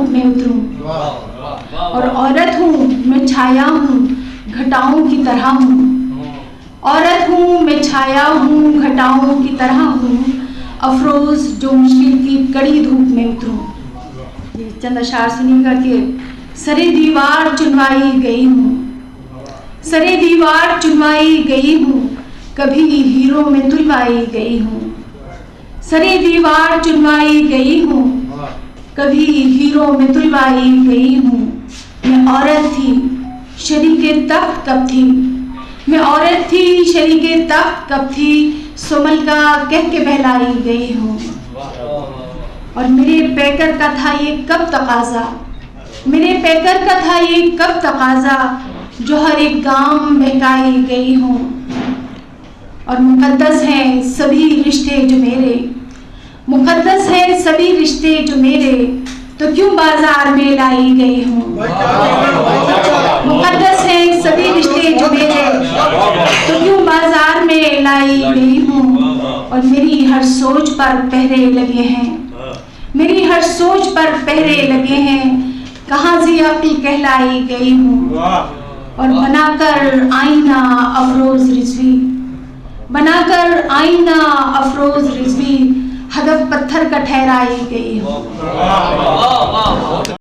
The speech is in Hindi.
धूप में उतरूं। और औरत हूँ मैं, छाया हूँ, घटाओं की तरह हूँ। औरत हूँ मैं, छाया हूँ, घटाओं की तरह हूँ। अफरोज जो मुश्किल की कड़ी धूप में उतरूं। ये चंद अशार सुनिएगा कि सरे दीवार चुनवाई गई हूँ, सरे दीवार चुनवाई गई हूँ, कभी हीरो में तुलवाई गई हूँ। सरे दीवार चुनवाई गई हूँ, कभी हीरो में तुलवाई गई हूँ। मैं औरत थी शरीके तख्त कब थी, मैं औरत थी शरीके तख्त कब थी, सोमल का कह के बहलाई गई हूँ। और मेरे पैकर का था ये कब तकाजा, मेरे पैकर का था ये कब तकाजा, जो हर एक गांव बहकाई गई हूँ। और मुकद्दस हैं सभी रिश्ते जो मेरे, मुकद्दस हैं सभी रिश्ते जो मेरे, तो क्यों बाजार में लाई गई हूँ। मुकद्दस हैं सभी रिश्ते जो मेरे, तो क्यों बाजार में लाई गई हूँ। और मेरी हर सोच पर पहरे लगे हैं, मेरी हर सोच पर पहरे लगे हैं, कहाँ से अक्ल कहलाई गई हूँ। और बनाकर आईना अफरोज रिजवी, बनाकर आईना अफरोज रिजवी, हदफ पत्थर का ठहराई गई हूँ।